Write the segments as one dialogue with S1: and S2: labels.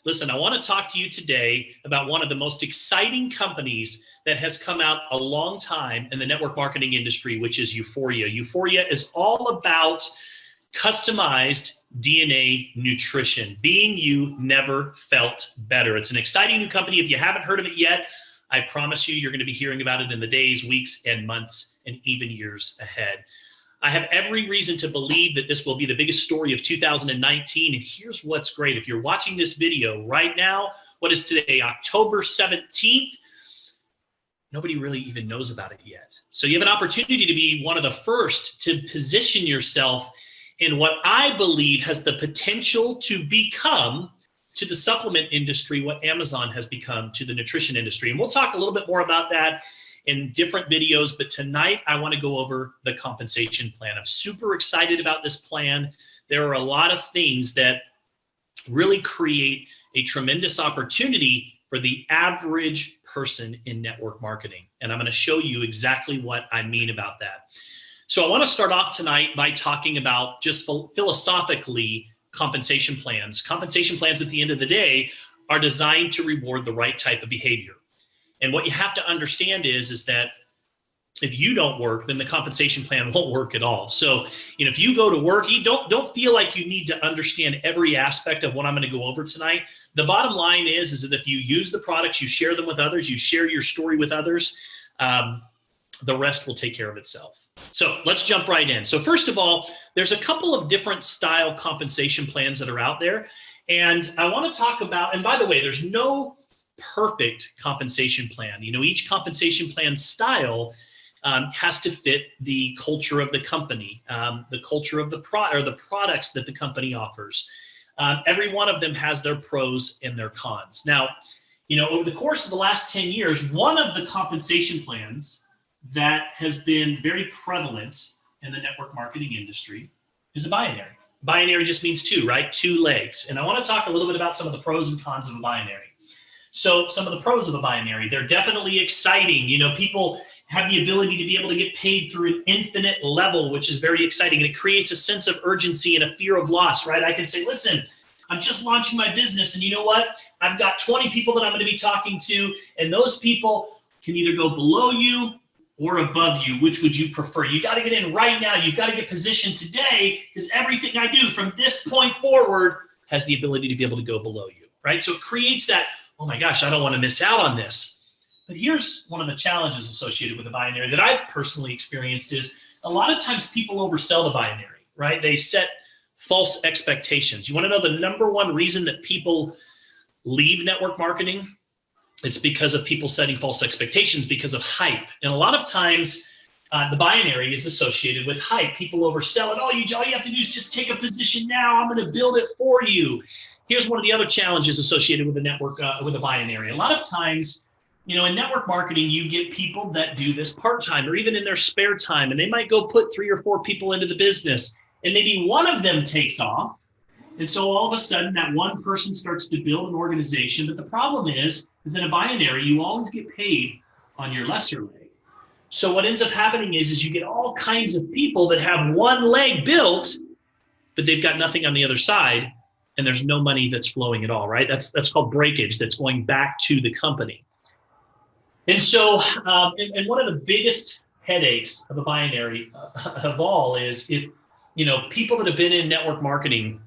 S1: Listen, I want to talk to you today about one of the most exciting companies that has come out a long time in the network marketing industry, which is Uforia. Uforia is all about customized DNA nutrition. Being you never felt better. It's an exciting new company. If you haven't heard of it yet, I promise you, you're going to be hearing about it in the days, weeks, and months, and even years ahead. I have every reason to believe that this will be the biggest story of 2019. And here's what's great. If you're watching this video right now, what is today, October 17th? Nobody really even knows about it yet. So you have an opportunity to be one of the first to position yourself in what I believe has the potential to become to the supplement industry what Amazon has become to the nutrition industry. And we'll talk a little bit more about that in different videos, but tonight I want to go over the compensation plan. I'm super excited about this plan. There are a lot of things that really create a tremendous opportunity for the average person in network marketing. And I'm going to show you exactly what I mean about that. So I want to start off tonight by talking about just philosophically compensation plans. Compensation plans at the end of the day are designed to reward the right type of behavior. And what you have to understand is that if you don't work, then the compensation plan won't work at all. So, if you go to work, you don't feel like you need to understand every aspect of what I'm going to go over tonight. The bottom line is that if you use the products, you share them with others, you share your story with others, the rest will take care of itself. So let's jump right in. So first of all, there's a couple of different style compensation plans that are out there. And I want to talk about, and by the way, there's no perfect compensation plan. Each compensation plan style has to fit the culture of the company, the culture of the products that the company offers. Every one of them has their pros and their cons. Now, over the course of the last 10 years, one of the compensation plans that has been very prevalent in the network marketing industry is a binary. Binary just means two, right? Two legs. And I want to talk a little bit about some of the pros and cons of a binary. So some of the pros of a binary, they're definitely exciting. People have the ability to be able to get paid through an infinite level, which is very exciting. And it creates a sense of urgency and a fear of loss, right? I can say, listen, I'm just launching my business. And you know what? I've got 20 people that I'm going to be talking to. And those people can either go below you or above you. Which would you prefer? You got to get in right now. You've got to get positioned today because everything I do from this point forward has the ability to be able to go below you, right? So it creates that, oh my gosh, I don't want to miss out on this. But here's one of the challenges associated with the binary that I've personally experienced is a lot of times people oversell the binary, right? They set false expectations. You want to know the number one reason that people leave network marketing? It's because of people setting false expectations because of hype. And a lot of times the binary is associated with hype. People oversell it. All you have to do is just take a position now. I'm going to build it for you. Here's one of the other challenges associated with the network, with a binary. A lot of times, in network marketing, you get people that do this part-time or even in their spare time, and they might go put 3 or 4 people into the business, and maybe one of them takes off. And so all of a sudden, that one person starts to build an organization. But the problem is in a binary, you always get paid on your lesser leg. So what ends up happening is you get all kinds of people that have one leg built, but they've got nothing on the other side. And there's no money that's flowing at all, right? That's called breakage. That's going back to the company. And so, and one of the biggest headaches of a binary of all is people that have been in network marketing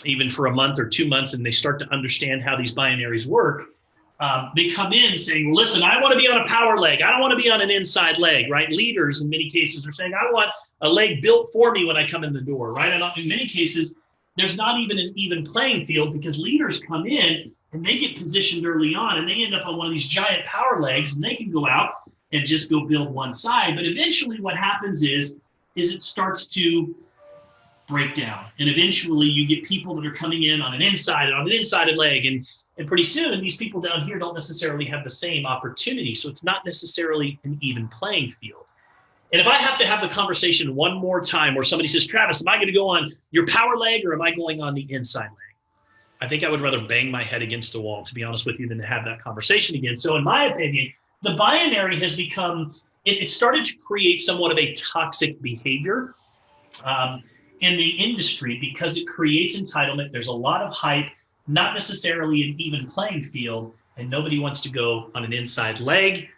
S1: even for a month or 2 months, and they start to understand how these binaries work. They come in saying, listen, I want to be on a power leg. I don't want to be on an inside leg, right? Leaders in many cases are saying, I want a leg built for me when I come in the door, right? And in many cases, there's not even an even playing field because leaders come in and they get positioned early on and they end up on one of these giant power legs and they can go out and just go build one side. But eventually what happens is it starts to break down. And eventually you get people that are coming in on an insided leg. And pretty soon these people down here don't necessarily have the same opportunity. So it's not necessarily an even playing field. And if I have to have the conversation one more time where somebody says, Travis, am I going to go on your power leg or am I going on the inside leg? I think I would rather bang my head against the wall, to be honest with you, than to have that conversation again. So in my opinion, the binary has become, it started to create somewhat of a toxic behavior in the industry because it creates entitlement. There's a lot of hype. not necessarily an even playing field, and nobody wants to go on an inside leg.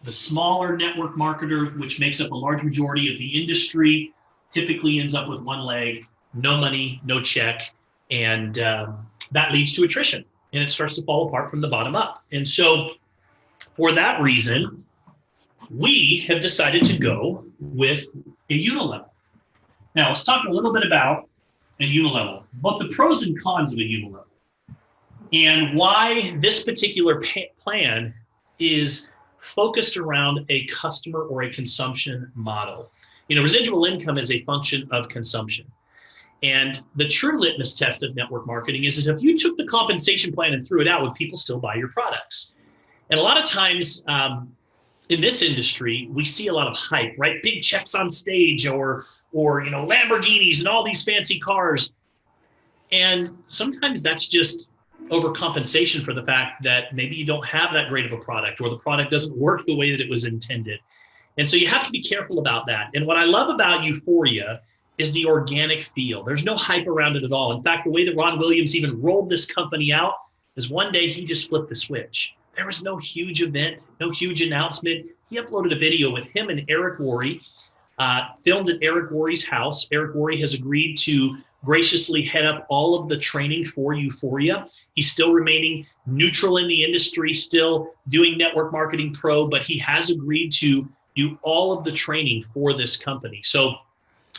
S1: The smaller network marketer, which makes up a large majority of the industry, typically ends up with one leg, no money, no check, and that leads to attrition, and it starts to fall apart from the bottom up. And so for that reason, we have decided to go with a unilevel. Now, let's talk a little bit about a unilevel, both the pros and cons of a unilevel, and why this particular plan is focused around a customer or a consumption model. You know, residual income is a function of consumption. And the true litmus test of network marketing is if you took the compensation plan and threw it out, would people still buy your products? And a lot of times in this industry, we see a lot of hype, right? Big checks on stage or you know, Lamborghinis and all these fancy cars. And sometimes that's just overcompensation for the fact that maybe you don't have that great of a product, or the product doesn't work the way that it was intended. And so you have to be careful about that. And what I love about Uforia is the organic feel. There's no hype around it at all. In fact, the way that Ron Williams even rolled this company out is one day he just flipped the switch. There was no huge event, no huge announcement. He uploaded a video with him and Eric Worre, filmed at Eric Worre's house. Eric Worre has agreed to graciously head up all of the training for Uforia. He's still remaining neutral in the industry, still doing network marketing pro, but he has agreed to do all of the training for this company. So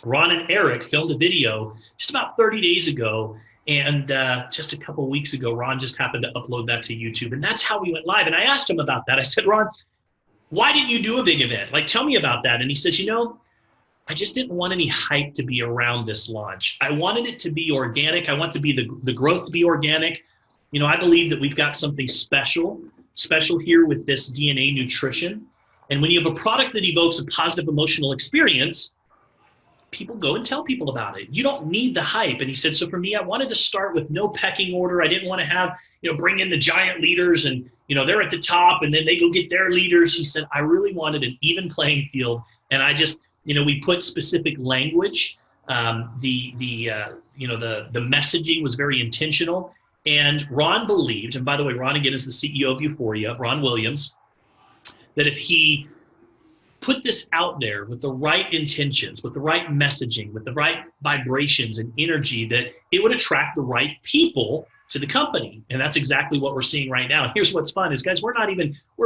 S1: Ron and Eric filmed a video just about 30 days ago, and just a couple of weeks ago, Ron just happened to upload that to YouTube, and that's how we went live. And I asked him about that. I said, Ron, why didn't you do a big event? Like, tell me about that. And he says, you know, I just didn't want any hype to be around this launch. I wanted it to be organic. I want to be the growth to be organic. You know, I believe that we've got something special here with this DNA nutrition. And when you have a product that evokes a positive emotional experience, people go and tell people about it. You don't need the hype. And he said, so for me, I wanted to start with no pecking order. I didn't want to have, you know, bring in the giant leaders and, you know, they're at the top and then they go get their leaders. He said, I really wanted an even playing field. And I just, you know, we put specific language. The messaging was very intentional. And Ron believed, and by the way, Ron again is the CEO of Uforia, Ron Williams, that if he put this out there with the right intentions, with the right messaging, with the right vibrations and energy, that it would attract the right people to the company. And that's exactly what we're seeing right now. Here's what's fun is, guys, we're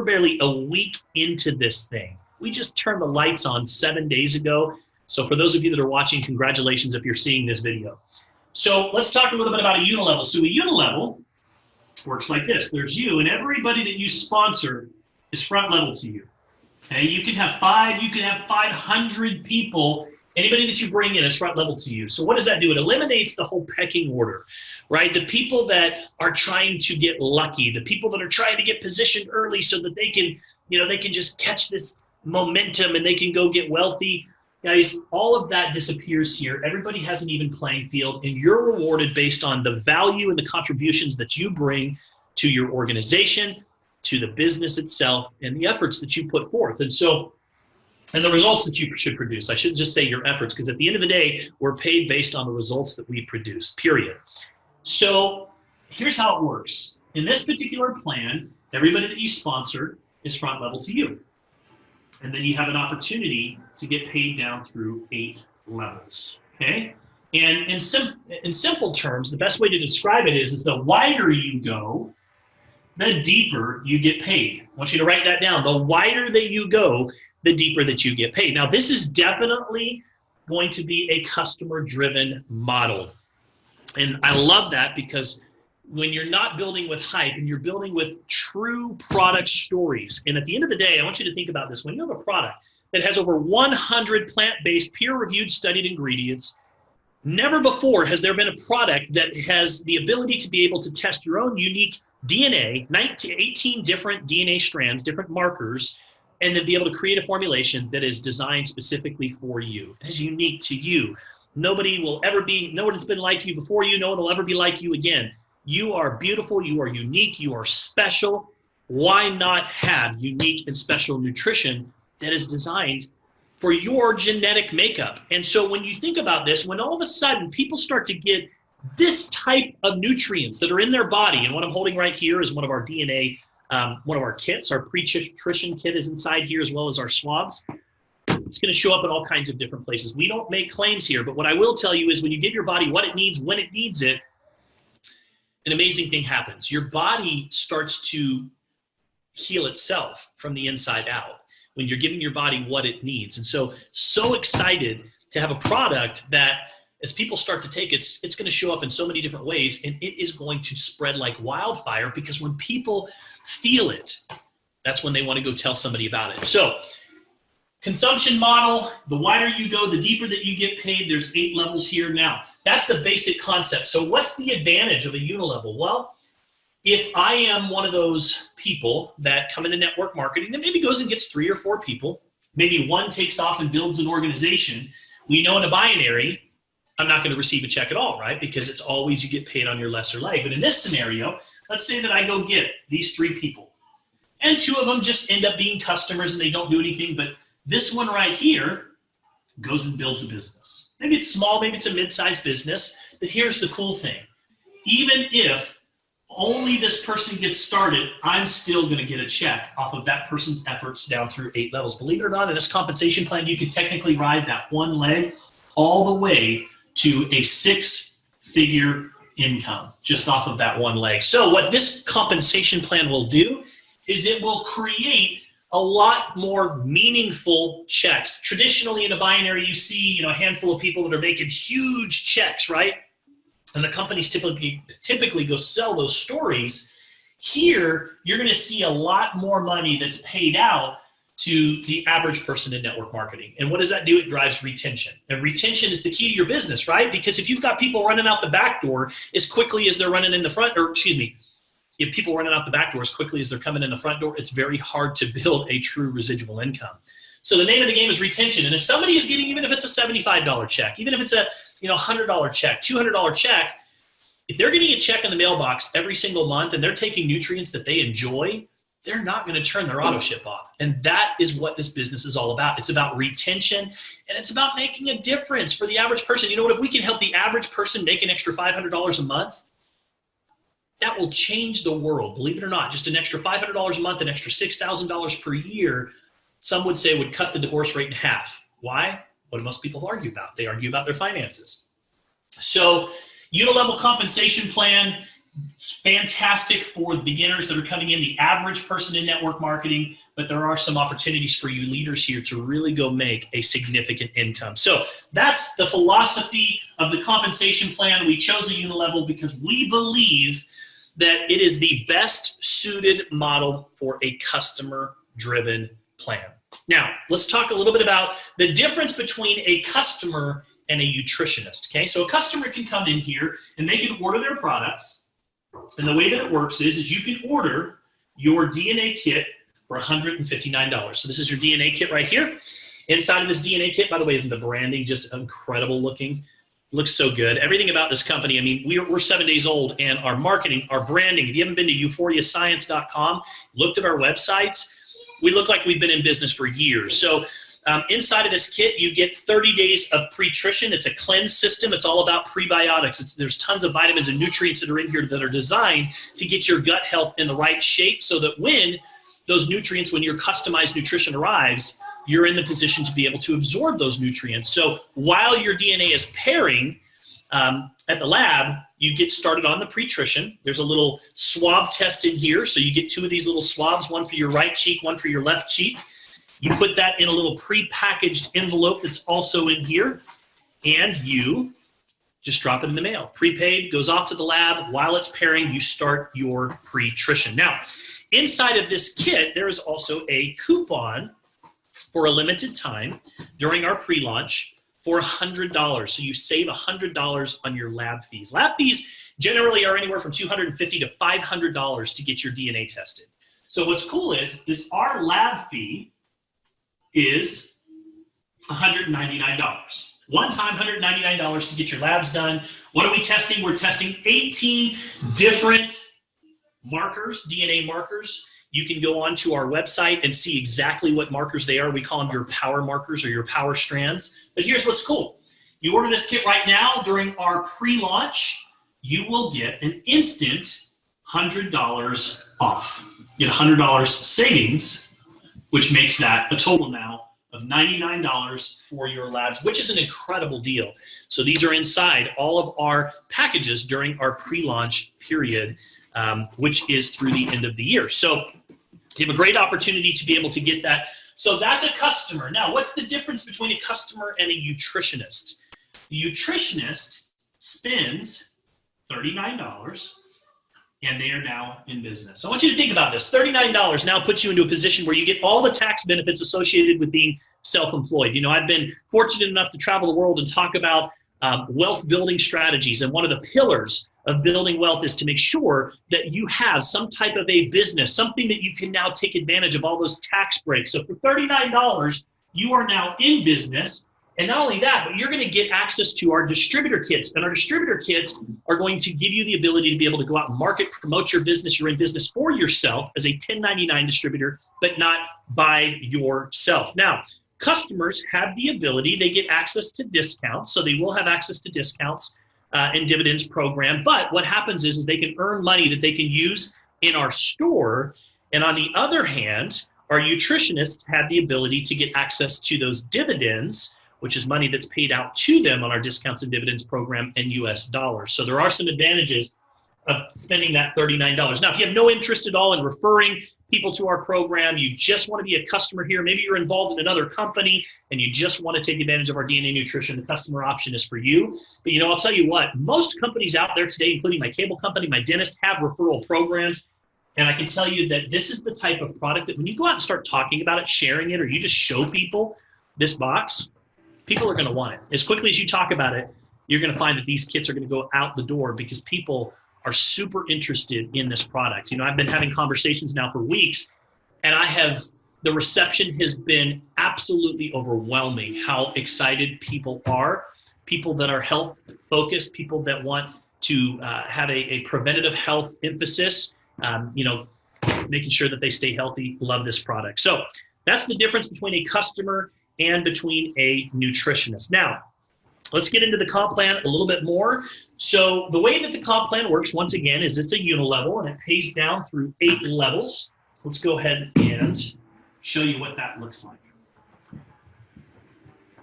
S1: barely a week into this thing. We just turned the lights on 7 days ago. So for those of you that are watching, congratulations if you're seeing this video. So let's talk a little bit about a unilevel. So a unilevel works like this. There's you, and everybody that you sponsor is front level to you. Okay, you can have 500 people. Anybody that you bring in is front level to you. So what does that do? It eliminates the whole pecking order, right? The people that are trying to get lucky, the people that are trying to get positioned early so that they can, you know, they can just catch this momentum and they can go get wealthy. Guys, all of that disappears here. Everybody has an even playing field, and you're rewarded based on the value and the contributions that you bring to your organization, to the business itself, and the efforts that you put forth. And the results that you should produce. I shouldn't just say your efforts, because at the end of the day, we're paid based on the results that we produce, period. So here's how it works. In this particular plan, everybody that you sponsor is front level to you. And then you have an opportunity to get paid down through 8 levels, okay? And in simple terms, the best way to describe it is the wider you go, the deeper you get paid. I want you to write that down. The wider that you go, the deeper that you get paid. Now, this is definitely going to be a customer-driven model. And I love that, because when you're not building with hype and you're building with true product stories, and at the end of the day, I want you to think about this. When you have a product that has over 100 plant-based, peer-reviewed, studied ingredients, never before has there been a product that has the ability to be able to test your own unique DNA, 18 different DNA strands, different markers, and then be able to create a formulation that is designed specifically for you. It is unique to you. No one's been like you before you. No one will ever be like you again. You are beautiful. You are unique. You are special. Why not have unique and special nutrition that is designed for your genetic makeup? And so when you think about this, when all of a sudden people start to get this type of nutrients that are in their body, and what I'm holding right here is one of our DNA, one of our kits. Our pre-nutrition kit is inside here, as well as our swabs. It's going to show up in all kinds of different places. We don't make claims here, but what I will tell you is when you give your body what it needs, when it needs it, an amazing thing happens. Your body starts to heal itself from the inside out when you're giving your body what it needs. And so excited to have a product that as people start to take it, it's going to show up in so many different ways, and it is going to spread like wildfire, because when people feel it, that's when they want to go tell somebody about it. So consumption model, the wider you go, the deeper that you get paid. There's 8 levels here. Now, that's the basic concept. So what's the advantage of a unilevel? Well, if I am one of those people that come into network marketing that maybe goes and gets 3 or 4 people, maybe one takes off and builds an organization, we know in a binary, I'm not going to receive a check at all, right? Because it's always you get paid on your lesser leg. But in this scenario, let's say that I go get these 3 people, and 2 of them just end up being customers and they don't do anything, but this one right here goes and builds a business. Maybe it's small, maybe it's a mid-sized business, but here's the cool thing. Even if only this person gets started, I'm still going to get a check off of that person's efforts down through 8 levels. Believe it or not, in this compensation plan, you could technically ride that one leg all the way to a 6-figure income just off of that one leg. So what this compensation plan will do is it will create a lot more meaningful checks. Traditionally in a binary, you see, a handful of people that are making huge checks, right? And the companies typically go sell those stories. Here, you're going to see a lot more money that's paid out to the average person in network marketing. And what does that do? It drives retention. And retention is the key to your business, right? Because if you've got people running out the back door as quickly as they're running in the front, or excuse me, if people running out the back door as quickly as they're coming in the front door, it's very hard to build a true residual income. So the name of the game is retention. And if somebody is getting, even if it's a $75 check, even if it's a $100 check, $200 check, if they're getting a check in the mailbox every single month and they're taking nutrients that they enjoy, they're not going to turn their auto ship off. And that is what this business is all about. It's about retention, and it's about making a difference for the average person. You know what? If we can help the average person make an extra $500 a month, that will change the world. Believe it or not, just an extra $500 a month, an extra $6,000 per year, some would say would cut the divorce rate in half. Why? What do most people argue about? They argue about their finances. So unilevel compensation plan, fantastic for the beginners that are coming in, the average person in network marketing, but there are some opportunities for you leaders here to really go make a significant income. So that's the philosophy of the compensation plan. We chose a unilevel because we believe that it is the best suited model for a customer-driven plan. Now, let's talk a little bit about the difference between a customer and a nutritionist, okay? So a customer can come in here and they can order their products, and the way that it works is you can order your DNA kit for $159. So this is your DNA kit right here. Inside of this DNA kit, by the way, is the branding just incredible looking. Looks so good. Everything about this company, I mean, we're 7 days old, and our marketing, our branding, if you haven't been to EuforiaScience.com, looked at our websites, we look like we've been in business for years. So inside of this kit, you get 30 days of pre-nutrition. It's a cleanse system. It's all about prebiotics. There's tons of vitamins and nutrients that are in here that are designed to get your gut health in the right shape so that when those nutrients, when your customized nutrition arrives, you're in the position to be able to absorb those nutrients. So while your DNA is pairing at the lab, you get started on the pre-nutrition. There's a little swab test in here. So you get 2 of these little swabs, one for your right cheek, one for your left cheek. You put that in a little pre-packaged envelope that's also in here, and you just drop it in the mail. Prepaid, goes off to the lab. While it's pairing, you start your pre-nutrition. Now, inside of this kit, there is also a coupon for a limited time during our pre-launch for $100. So you save $100 on your lab fees. Lab fees generally are anywhere from $250 to $500 to get your DNA tested. So what's cool is our lab fee is $199. One time, $199 to get your labs done. What are we testing? We're testing 18 different markers, DNA markers. You can go onto our website and see exactly what markers they are. We call them your power markers or your power strands. But here's what's cool. You order this kit right now during our pre-launch. you will get an instant $100 off. You get $100 savings, which makes that a total now of $99 for your labs, which is an incredible deal. So these are inside all of our packages during our pre-launch period, which is through the end of the year. So you have a great opportunity to be able to get that. So that's a customer. Now, what's the difference between a customer and a nutritionist? The nutritionist spends $39 and they are now in business. So I want you to think about this. $39 now puts you into a position where you get all the tax benefits associated with being self-employed. You know, I've been fortunate enough to travel the world and talk about wealth building strategies. And one of the pillars of building wealth is to make sure that you have some type of a business, something that you can now take advantage of all those tax breaks. So for $39, you are now in business. And not only that, but you're going to get access to our distributor kits. And our distributor kits are going to give you the ability to be able to go out and market, promote your business. You're in business for yourself as a 1099 distributor, but not by yourself. Now, customers have the ability, they get access to discounts. So they will have access to discounts and dividends program. But what happens is they can earn money that they can use in our store. And on the other hand, our nutritionists have the ability to get access to those dividends, which is money that's paid out to them on our discounts and dividends program in US dollars. So there are some advantages of spending that $39. Now, if you have no interest at all in referring people to our program, you just want to be a customer here, maybe you're involved in another company and you just want to take advantage of our DNA Nutrition, the customer option is for you. But you know, I'll tell you what, most companies out there today, including my cable company, my dentist, have referral programs. And I can tell you that this is the type of product that when you go out and start talking about it, sharing it, or you just show people this box, people are going to want it. As quickly as you talk about it, you're going to find that these kits are going to go out the door because people are super interested in this product. You know, I've been having conversations now for weeks, and the reception has been absolutely overwhelming how excited people are, people that are health focused, people that want to have a preventative health emphasis, you know, making sure that they stay healthy, love this product. So that's the difference between a customer and between a nutritionist. Now, let's get into the comp plan a little bit more. So the way that the comp plan works, once again, is it's a unilevel and it pays down through 8 levels. So let's go ahead and show you what that looks like.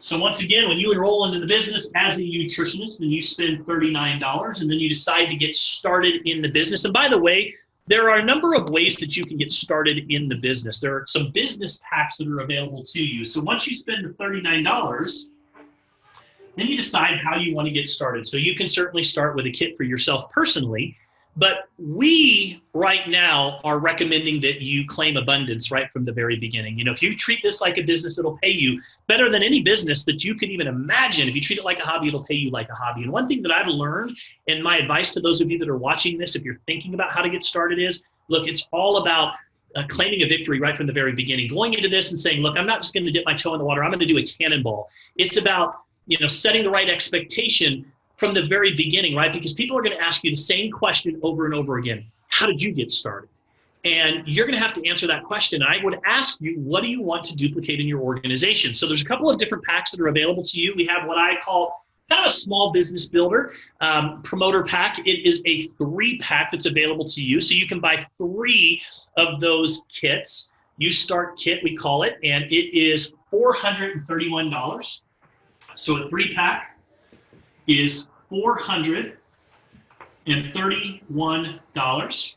S1: So once again, when you enroll into the business as a nutritionist, then you spend $39 and then you decide to get started in the business. And by the way, there are a number of ways that you can get started in the business. There are some business packs that are available to you. So once you spend the $39, then you decide how you want to get started. So you can certainly start with a kit for yourself personally, but we right now are recommending that you claim abundance right from the very beginning. You know, if you treat this like a business, it'll pay you better than any business that you could even imagine. If you treat it like a hobby, it'll pay you like a hobby. And one thing that I've learned, and my advice to those of you that are watching this, if you're thinking about how to get started is, look, it's all about claiming a victory right from the very beginning. Going into this and saying, look, I'm not just going to dip my toe in the water. I'm going to do a cannonball. It's about, you know, setting the right expectation from the very beginning, right? Because people are going to ask you the same question over and over again. How did you get started? And you're going to have to answer that question. I would ask you, what do you want to duplicate in your organization? So there's a couple of different packs that are available to you. We have what I call kind of a small business builder promoter pack. It is a 3-pack that's available to you. So you can buy 3 of those kits. You Start Kit, we call it, and it is $431. So a 3-pack is $431.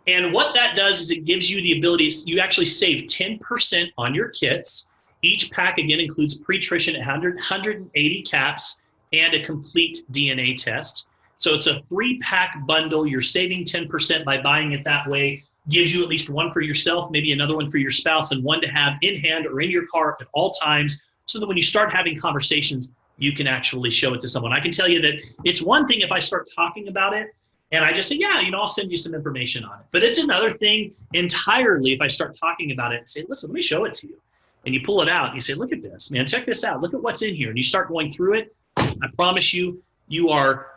S1: And what that does is it gives you the ability, you actually save 10% on your kits. Each pack, again, includes pre-nutrition at 180 caps and a complete DNA test. So it's a 3-pack bundle. You're saving 10% by buying it that way. Gives you at least one for yourself, maybe another one for your spouse, and one to have in hand or in your car at all times, so that when you start having conversations, you can actually show it to someone. I can tell you that it's one thing if I start talking about it and I just say, yeah, you know, I'll send you some information on it. But it's another thing entirely if I start talking about it and say, listen, let me show it to you. And you pull it out and you say, look at this, man, check this out. Look at what's in here. And you start going through it. I promise you, you are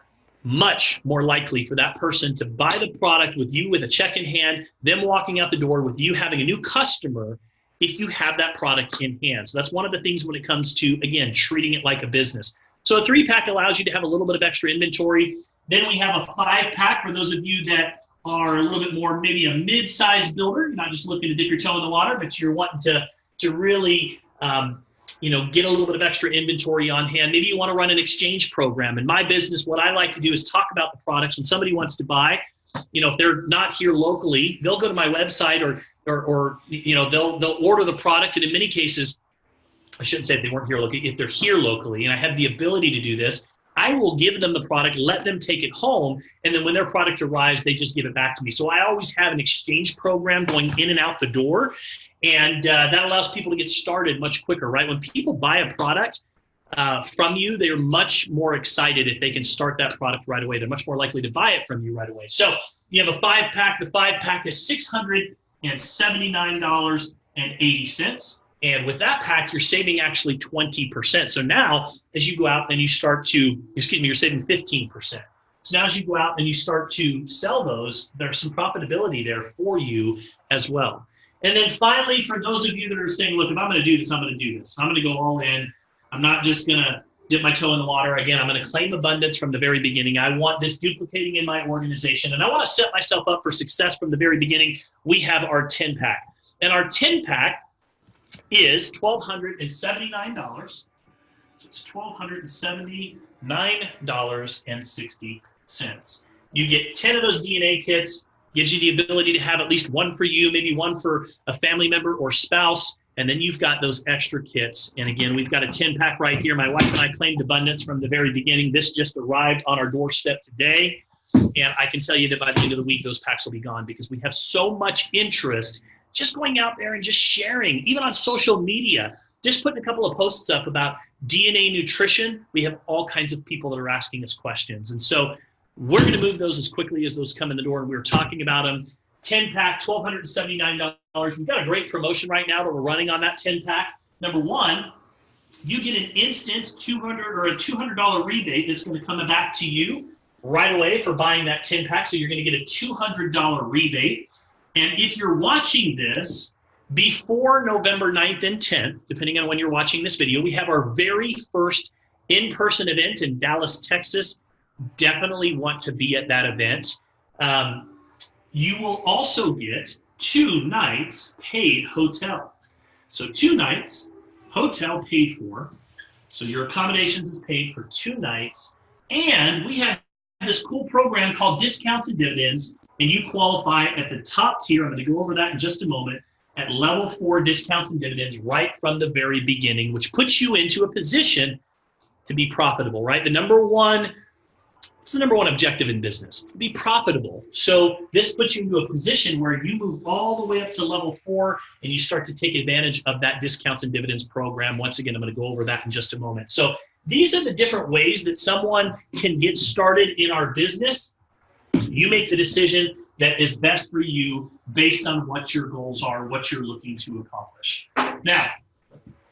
S1: much more likely for that person to buy the product with you with a check in hand, them walking out the door with you having a new customer if you have that product in hand. So that's one of the things when it comes to, again, treating it like a business. So a 3-pack allows you to have a little bit of extra inventory. Then we have a 5-pack for those of you that are a little bit more maybe a mid-sized builder. You're not just looking to dip your toe in the water, but you're wanting to really get a little bit of extra inventory on hand. Maybe you want to run an exchange program. In my business, what I like to do is talk about the products. When somebody wants to buy, if they're not here locally, they'll go to my website or they'll order the product. And in many cases, I shouldn't say if they weren't here locally, if they're here locally, and I have the ability to do this, I will give them the product, let them take it home, and then when their product arrives, they just give it back to me. So I always have an exchange program going in and out the door, and that allows people to get started much quicker, right? When people buy a product from you, they're much more excited if they can start that product right away. They're much more likely to buy it from you right away. So you have a 5-pack. The 5-pack is $679.80. And with that pack, you're saving actually 20%. So now, as you go out and you start to, you're saving 15%. So now as you go out and you start to sell those, there's some profitability there for you as well. And then finally, for those of you that are saying, look, if I'm going to do this, I'm going to do this. I'm going to go all in. I'm not just going to dip my toe in the water. Again, I'm going to claim abundance from the very beginning. I want this duplicating in my organization. And I want to set myself up for success from the very beginning. We have our 10-pack. And our 10-pack is $1,279. So it's $1,279.60. You get 10 of those DNA kits, gives you the ability to have at least one for you, maybe one for a family member or spouse, and then you've got those extra kits. And again, we've got a 10-pack right here. My wife and I claimed abundance from the very beginning. This just arrived on our doorstep today, and I can tell you that by the end of the week, those packs will be gone because we have so much interest just going out there and just sharing, even on social media, just putting a couple of posts up about DNA nutrition. We have all kinds of people that are asking us questions. And so we're going to move those as quickly as those come in the door. And we were talking about them. 10-pack, $1,279. We've got a great promotion right now that we're running on that 10-pack. Number one, you get an instant $200 rebate that's going to come back to you right away for buying that 10-pack. So you're going to get a $200 rebate. And if you're watching this before November 9th and 10th, depending on when you're watching this video, we have our very first in-person event in Dallas, Texas. Definitely want to be at that event. You will also get 2 nights paid hotel. So 2 nights, hotel paid for. So your accommodations is paid for 2 nights. And we have this cool program called Discounts and Dividends. And you qualify at the top tier. I'm going to go over that in just a moment. At level 4 discounts and dividends right from the very beginning, which puts you into a position to be profitable, right? It's the number one objective in business, to be profitable. So this puts you into a position where you move all the way up to level 4 and you start to take advantage of that discounts and dividends program. Once again, I'm going to go over that in just a moment. So these are the different ways that someone can get started in our business. You make the decision that is best for you based on what your goals are, what you're looking to accomplish. Now,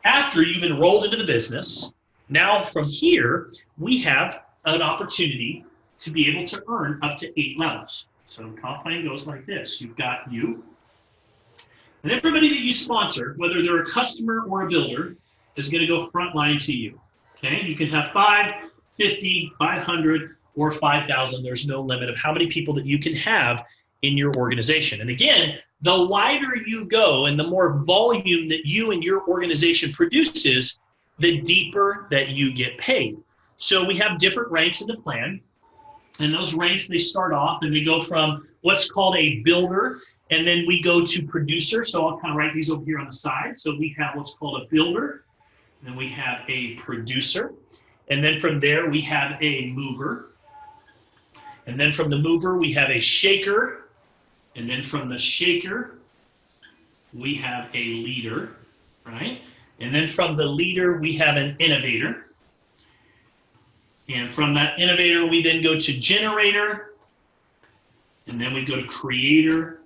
S1: after you've enrolled into the business, now from here, we have an opportunity to be able to earn up to 8 levels. So the comp plan goes like this. You've got you, and everybody that you sponsor, whether they're a customer or a builder, is going to go frontline to you. Okay, you can have 5, 50, 500, or 5,000. There's no limit of how many people that you can have in your organization. And again, the wider you go and the more volume that you and your organization produces, the deeper that you get paid. So we have different ranks in the plan. And those ranks, they start off and we go from what's called a builder, and then we go to producer. So I'll kind of write these over here on the side. So we have what's called a builder, and then we have a producer. And then from there, we have a mover. And then from the mover, we have a shaker. And then from the shaker, we have a leader, right? And then from the leader, we have an innovator. And from that innovator, we then go to generator. And then we go to creator.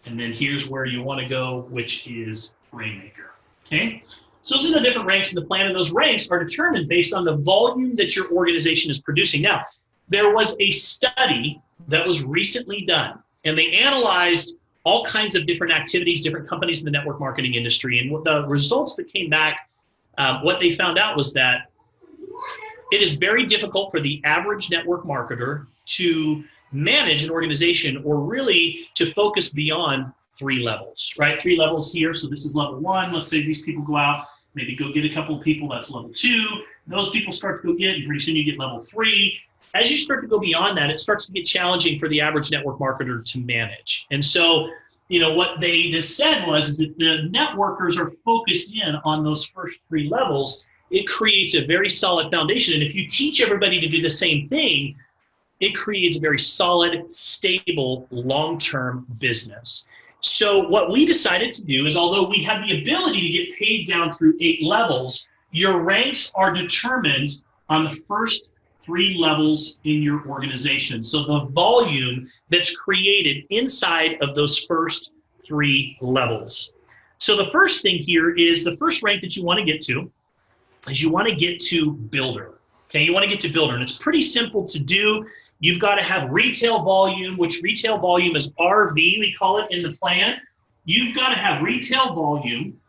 S1: And then here's where you want to go, which is rainmaker, okay? So those are the different ranks in the plan, and those ranks are determined based on the volume that your organization is producing. Now, there was a study that was recently done, and they analyzed all kinds of different activities, different companies in the network marketing industry. And what the results that came back, what they found out was that it is very difficult for the average network marketer to manage an organization or really to focus beyond 3 levels, right? 3 levels here. So this is level 1. Let's say these people go out, maybe go get a couple of people. That's level 2. Those people start to go get, and pretty soon you get level 3. As you start to go beyond that, it starts to get challenging for the average network marketer to manage. And so, what they just said is that the networkers are focused in on those first 3 levels. It creates a very solid foundation. And if you teach everybody to do the same thing, it creates a very solid, stable, long-term business. So what we decided to do is, although we have the ability to get paid down through 8 levels, your ranks are determined on the first 3 levels in your organization. So the volume that's created inside of those first 3 levels. So the first thing here is the first rank that you want to get to is you want to get to builder. Okay, you want to get to builder, and it's pretty simple to do. You've got to have retail volume, which retail volume is RV, we call it in the plan. You've got to have retail volume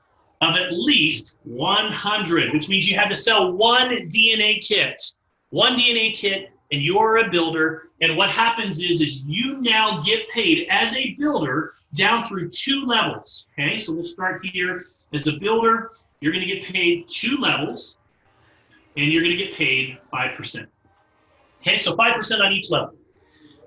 S1: of at least 100, which means you have to sell 1 DNA kit. 1 DNA kit, and you're a builder. And what happens is you now get paid as a builder down through 2 levels. Okay, so we'll start here. As a builder, you're going to get paid 2 levels, and you're going to get paid 5%. Okay, so 5% on each level.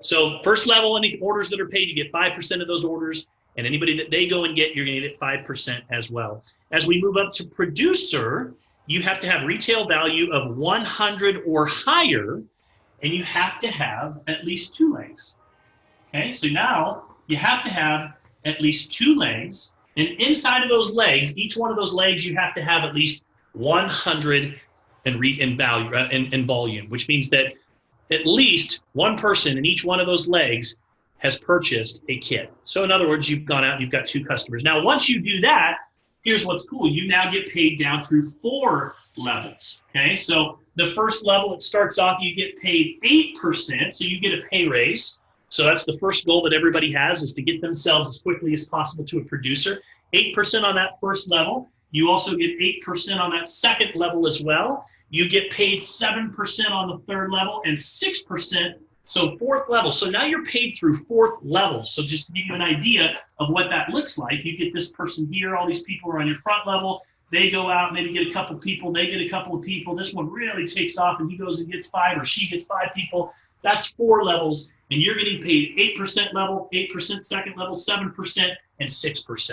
S1: So first level, any orders that are paid, you get 5% of those orders, and anybody that they go and get, you're going to get 5% as well. As we move up to producer, you have to have retail value of 100 or higher, and you have to have at least 2 legs. Okay, so now you have to have at least 2 legs, and inside of those legs, each one of those legs, you have to have at least 100 in volume, which means that at least one person in each one of those legs has purchased a kit. So in other words, you've gone out and you've got 2 customers. Now, once you do that, here's what's cool. You now get paid down through 4 levels. Okay, so the first level, it starts off, you get paid 8%, so you get a pay raise. So that's the first goal that everybody has, is to get themselves as quickly as possible to a producer. 8% on that first level. You also get 8% on that second level as well. You get paid 7% on the third level and 6%, so 4th level. So now you're paid through 4th level. So just to give you an idea of what that looks like, you get this person here, all these people are on your front level. They go out, maybe get a couple people, they get a couple of people. This one really takes off and he goes and gets 5, or she gets 5 people. That's 4 levels, and you're getting paid 8% level, 8% second level, 7%, and 6%.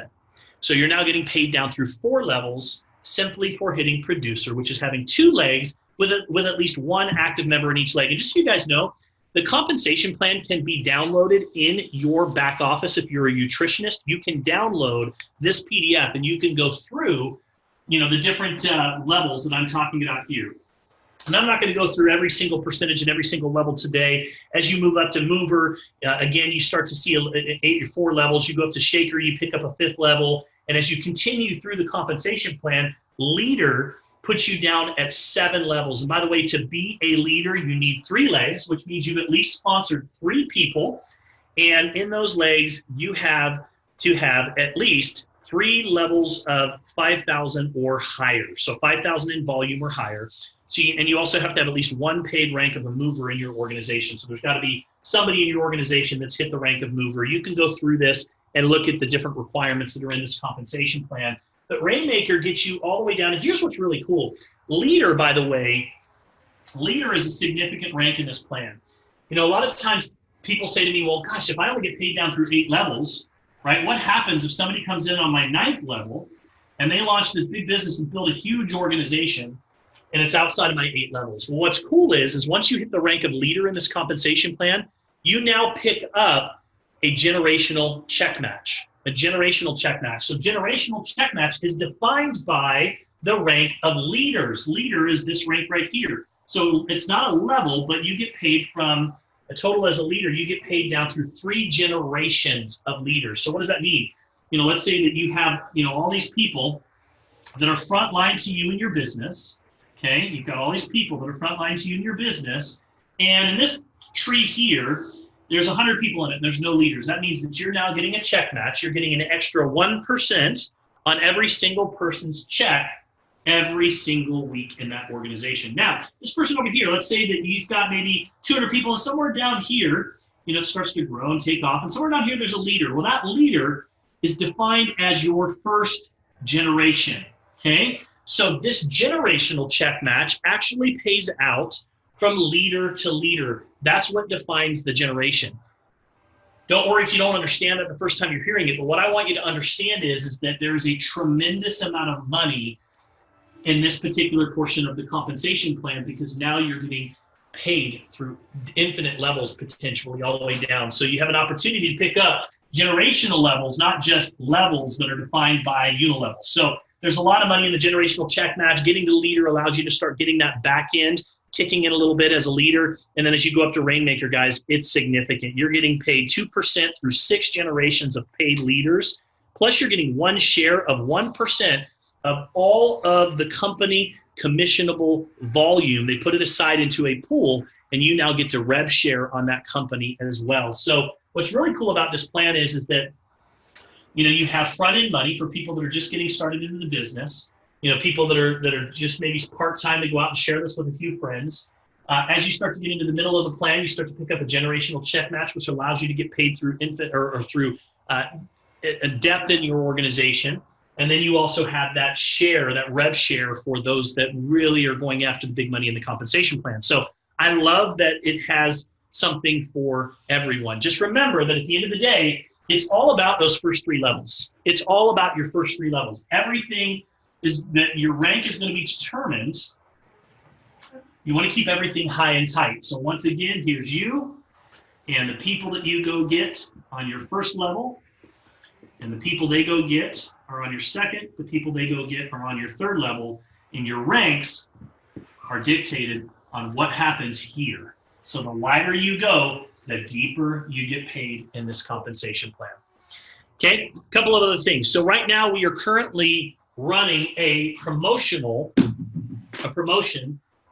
S1: So you're now getting paid down through 4 levels simply for hitting producer, which is having 2 legs with at least 1 active member in each leg. And just so you guys know, the compensation plan can be downloaded in your back office. If you're a nutritionist, you can download this PDF and you can go through, the different levels that I'm talking about here. And I'm not going to go through every single percentage and every single level today. As you move up to mover, again, you start to see 8 or 4 levels. You go up to shaker, you pick up a 5th level. And as you continue through the compensation plan, leader puts you down at 7 levels. And by the way, to be a leader, you need 3 legs, which means you've at least sponsored 3 people. And in those legs, you have to have at least 3 levels of 5,000 or higher. So 5,000 in volume or higher. And you also have to have at least 1 paid rank of a mover in your organization. So there's got to be somebody in your organization that's hit the rank of mover. You can go through this and look at the different requirements that are in this compensation plan. But Rainmaker gets you all the way down. And here's what's really cool. Leader, by the way, leader is a significant rank in this plan. A lot of times people say to me, well, gosh, if I only get paid down through 8 levels, right, what happens if somebody comes in on my 9th level and they launch this big business and build a huge organization, and it's outside of my 8 levels? Well, what's cool is once you hit the rank of leader in this compensation plan, you now pick up a generational check match. A generational check match. So generational check match is defined by the rank of leaders. Leader is this rank right here. So it's not a level, but you get paid from a total as a leader. You get paid down through 3 generations of leaders. So what does that mean? Let's say that you have, all these people that are frontline to you in your business. Okay, you've got all these people that are frontline to you in your business. And in this tree here, there's 100 people in it and there's no leaders. That means that you're now getting a check match. You're getting an extra 1% on every single person's check every single week in that organization. Now, this person over here, let's say that he's got maybe 200 people, and somewhere down here, it starts to grow and take off, and somewhere down here there's a leader. Well, that leader is defined as your first generation, okay? So this generational check match actually pays out from leader to leader. That's what defines the generation. Don't worry if you don't understand it the first time you're hearing it, but what I want you to understand is that there is a tremendous amount of money in this particular portion of the compensation plan, because now you're getting paid through infinite levels, potentially all the way down. So you have an opportunity to pick up generational levels, not just levels that are defined by unilevels. So there's a lot of money in the generational check match. Getting to leader allows you to start getting that back end, kicking in a little bit as a leader. And then as you go up to Rainmaker, guys, it's significant. You're getting paid 2% through 6 generations of paid leaders. Plus you're getting 1 share of 1% of all of the company commissionable volume. They put it aside into a pool, and you now get to rev share on that company as well. So what's really cool about this plan is that you have front-end money for people that are just getting started into the business, people that are just maybe part-time to go out and share this with a few friends. As you start to get into the middle of the plan, you start to pick up a generational check match, which allows you to get paid through through a depth in your organization. And then you also have that share, that rev share, for those that really are going after the big money in the compensation plan. So I love that it has something for everyone. Just remember that at the end of the day, it's all about those first 3 levels. It's all about your first 3 levels. Everything is that your rank is going to be determined. You want to keep everything high and tight. So once again, here's you and the people that you go get on your first level, and the people they go get are on your second, the people they go get are on your third level, and your ranks are dictated on what happens here. So the wider you go, the deeper you get paid in this compensation plan. Okay, a couple of other things. So right now we are currently running a promotion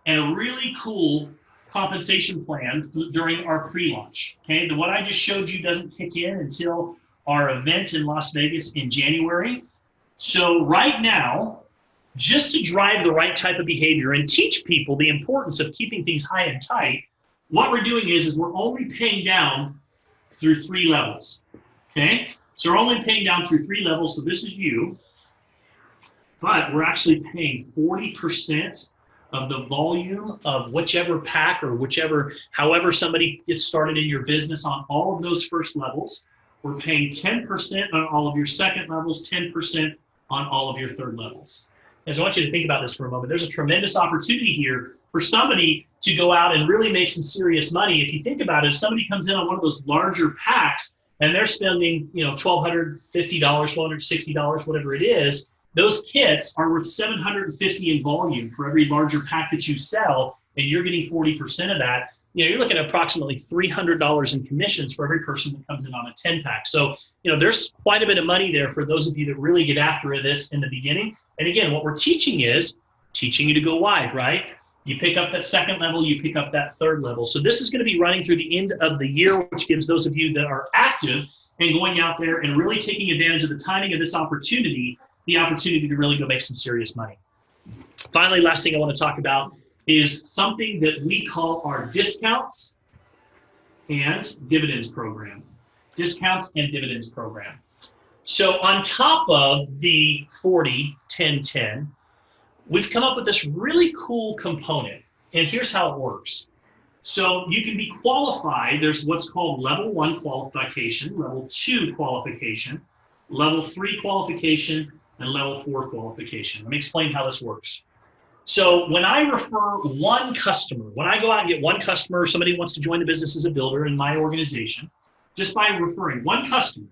S1: and a really cool compensation plan during our pre-launch. Okay, what I just showed you doesn't kick in until our event in Las Vegas in January. So right now, just to drive the right type of behavior and teach people the importance of keeping things high and tight, what we're doing is we're only paying down through 3 levels, okay? So we're only paying down through 3 levels, so this is you, but we're actually paying 40% of the volume of whichever pack or however somebody gets started in your business on all of those first levels. We're paying 10% on all of your second levels, 10% on all of your third levels. And so I want you to think about this for a moment. There's a tremendous opportunity here for somebody to go out and really make some serious money. If you think about it, if somebody comes in on one of those larger packs and they're spending, $1,250, $1,260, whatever it is, those kits are worth $750 in volume for every larger pack that you sell, and you're getting 40% of that. You're looking at approximately $300 in commissions for every person that comes in on a 10-pack. So, there's quite a bit of money there for those of you that really get after this in the beginning. And again, what we're teaching is teaching you to go wide, right? You pick up that second level, you pick up that third level. So this is going to be running through the end of the year, which gives those of you that are active and going out there and really taking advantage of the timing of this opportunity, the opportunity to really go make some serious money. Finally, last thing I want to talk about is something that we call our discounts and dividends program. Discounts and dividends program. So on top of the 40-10-10, we've come up with this really cool component. And here's how it works. So you can be qualified. There's what's called level 1 qualification, level 2 qualification, level 3 qualification, and level 4 qualification. Let me explain how this works. So when I refer one customer, when I go out and get one customer, somebody wants to join the business as a builder in my organization, just by referring one customer,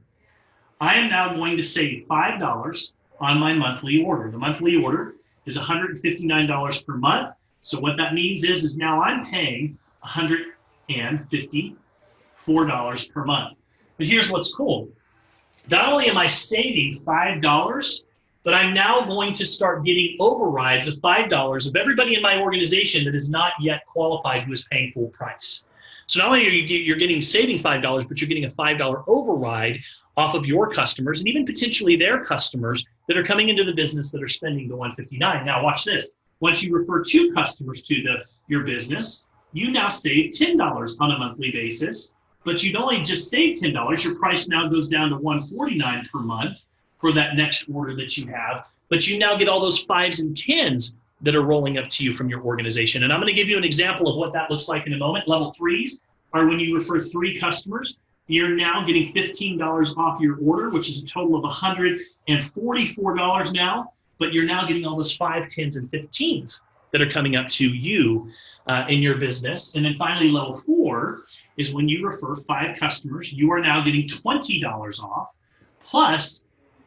S1: I am now going to save $5 on my monthly order. The monthly order is $159 per month. So what that means is now I'm paying $154 per month. But here's what's cool. Not only am I saving $5, but I'm now going to start getting overrides of $5 of everybody in my organization that is not yet qualified who is paying full price. So not only are you're getting saving $5, but you're getting a $5 override off of your customers and even potentially their customers that are coming into the business that are spending the $159. Now watch this. Once you refer 2 customers to your business, you now save $10 on a monthly basis, but you'd only just save $10. Your price now goes down to $149 per month for that next order that you have, but you now get all those 5s and 10s that are rolling up to you from your organization. And I'm going to give you an example of what that looks like in a moment. Level 3s are when you refer 3 customers. You're now getting $15 off your order, which is a total of $144 now, but you're now getting all those 5, 10s, and 15s that are coming up to you in your business. And then finally, level 4 is when you refer 5 customers, you are now getting $20 off, plus,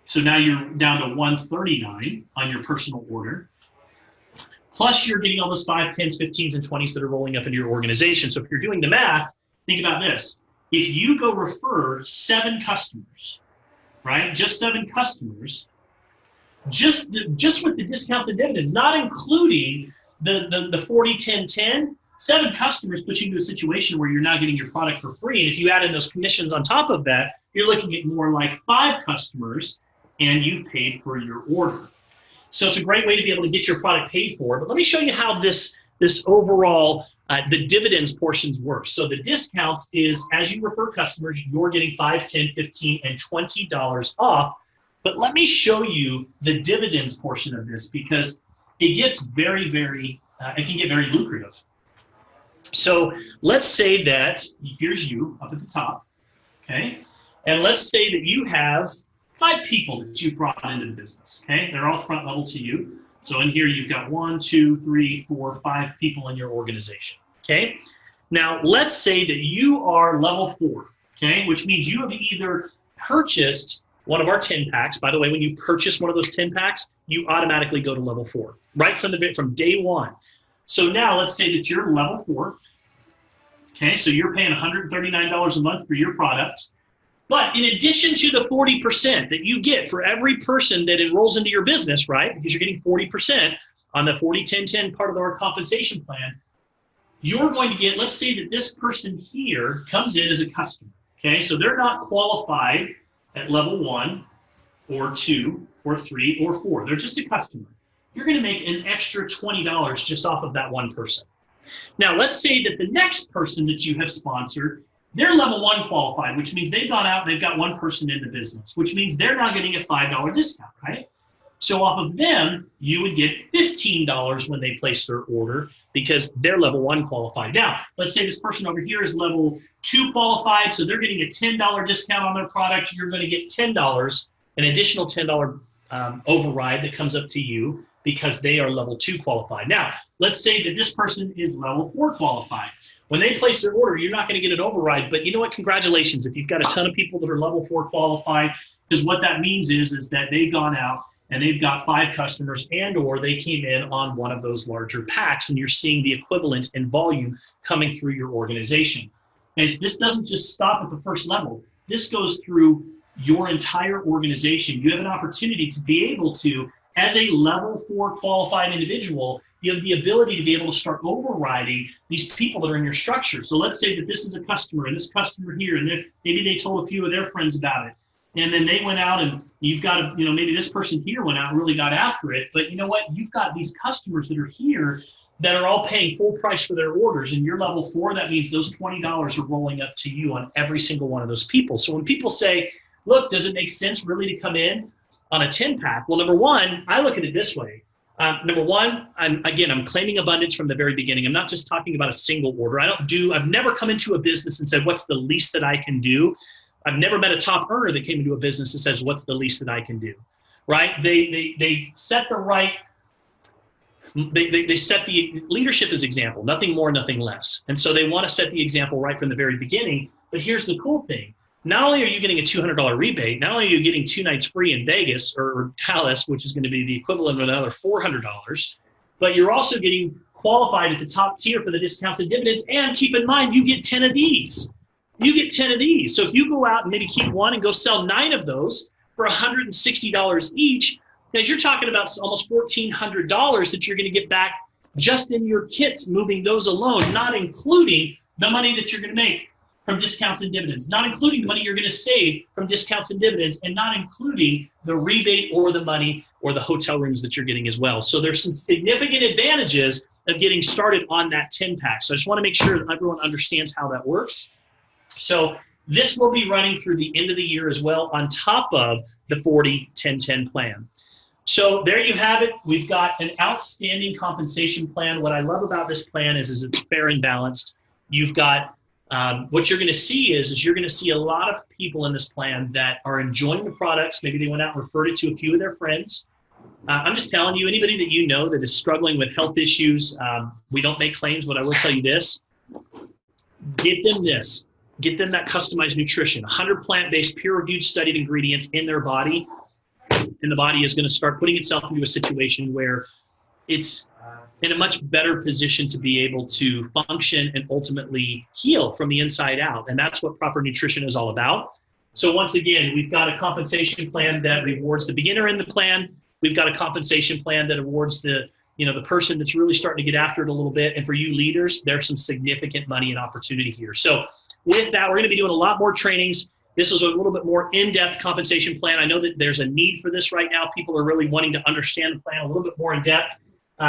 S1: so now you're down to $139 on your personal order. Plus, you're getting all those 5, 10s, 15s, and 20s that are rolling up into your organization. So if you're doing the math, think about this. If you go refer 7 customers, right, just 7 customers, just with the discounts and dividends, not including the 40, 10, 10, 7 customers puts you into a situation where you're now getting your product for free. And if you add in those commissions on top of that, you're looking at more like 5 customers and you've paid for your order. So it's a great way to be able to get your product paid for. But let me show you how this overall, the dividends portions work. So the discounts is as you refer customers, you're getting 5, 10, 15, and $20 off. But let me show you the dividends portion of this because it gets very, very, it can get very lucrative. So let's say that here's you up at the top, okay? And let's say that you have 5 people that you brought into the business, okay? They're all front level to you. So in here, you've got 1, 2, 3, 4, 5 people in your organization, okay? Now, let's say that you are level 4, okay? Which means you have either purchased one of our 10 packs. By the way, when you purchase one of those 10 packs, you automatically go to level 4, right from day one. So now let's say that you're level 4, okay? So you're paying $139 a month for your product. But in addition to the 40% that you get for every person that enrolls into your business, right? Because you're getting 40% on the 40-10-10 part of our compensation plan, you're going to get, let's say that this person here comes in as a customer, okay? So they're not qualified at level 1 or 2 or 3 or 4. They're just a customer. You're going to make an extra $20 just off of that one person. Now, let's say that the next person that you have sponsored, they're level 1 qualified, which means they've gone out, they've got one person in the business, which means they're now getting a $5 discount, right? So off of them, you would get $15 when they place their order because they're level 1 qualified. Now, let's say this person over here is level 2 qualified, so they're getting a $10 discount on their product. You're going to get $10, an additional $10 override that comes up to you because they are level 2 qualified. Now, let's say that this person is level 4 qualified. When they place their order, you're not going to get an override, but you know what? Congratulations. If you've got a ton of people that are level 4 qualified, because what that means is that they've gone out and they've got 5 customers and or they came in on one of those larger packs and you're seeing the equivalent in volume coming through your organization. And this doesn't just stop at the first level. This goes through your entire organization. You have an opportunity to be able to, as a level 4 qualified individual, you have the ability to be able to start overriding these people that are in your structure. So let's say that this is a customer and this customer here, and maybe they told a few of their friends about it. And then they went out and you've got, maybe this person here went out and really got after it. But you know what? You've got these customers that are here that are all paying full price for their orders. And you're level 4, that means those $20 are rolling up to you on every single one of those people. So when people say, look, does it make sense really to come in on a 10-pack? Well, number one, I look at it this way. Number one, I'm claiming abundance from the very beginning. I'm not just talking about a single order. I've never come into a business and said, what's the least that I can do? I've never met a top earner that came into a business and says, what's the least that I can do, right? They set the right, they set the leadership as example, nothing more, nothing less. And so they want to set the example right from the very beginning. But here's the cool thing. Not only are you getting a $200 rebate, not only are you getting 2 nights free in Vegas or Dallas, which is going to be the equivalent of another $400, but you're also getting qualified at the top tier for the discounts and dividends. And keep in mind, you get 10 of these. You get 10 of these. So if you go out and maybe keep one and go sell 9 of those for $160 each, because you're talking about almost $1,400 that you're going to get back just in your kits, moving those alone, not including the money that you're going to make from discounts and dividends, not including the money you're going to save from discounts and dividends, and not including the rebate or the money or the hotel rooms that you're getting as well. So there's some significant advantages of getting started on that 10-pack. So I just want to make sure that everyone understands how that works. So this will be running through the end of the year as well, on top of the 40-10-10 plan. So there you have it. We've got an outstanding compensation plan. What I love about this plan is it's fair and balanced. You've got what you're going to see is you're going to see a lot of people in this plan that are enjoying the products. Maybe they went out and referred it to a few of their friends. I'm just telling you, anybody that you know that is struggling with health issues, we don't make claims, but I will tell you this: get them this. Get them that customized nutrition, 100 plant-based, peer-reviewed, studied ingredients in their body, and the body is going to start putting itself into a situation where it's in a much better position to be able to function and ultimately heal from the inside out. And that's what proper nutrition is all about. So once again, we've got a compensation plan that rewards the beginner in the plan. We've got a compensation plan that awards the person that's really starting to get after it a little bit. And for you leaders, there's some significant money and opportunity here. So with that, we're going to be doing a lot more trainings. This is a little bit more in-depth compensation plan. I know that there's a need for this right now. People are really wanting to understand the plan a little bit more in depth.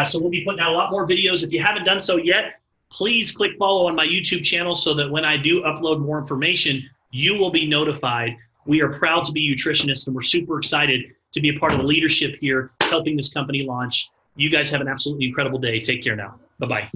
S1: So we'll be putting out a lot more videos. If you haven't done so yet, please click follow on my YouTube channel so that when I do upload more information, you will be notified. We are proud to be nutritionists, and we're super excited to be a part of the leadership here, helping this company launch. You guys have an absolutely incredible day. Take care now. Bye-bye.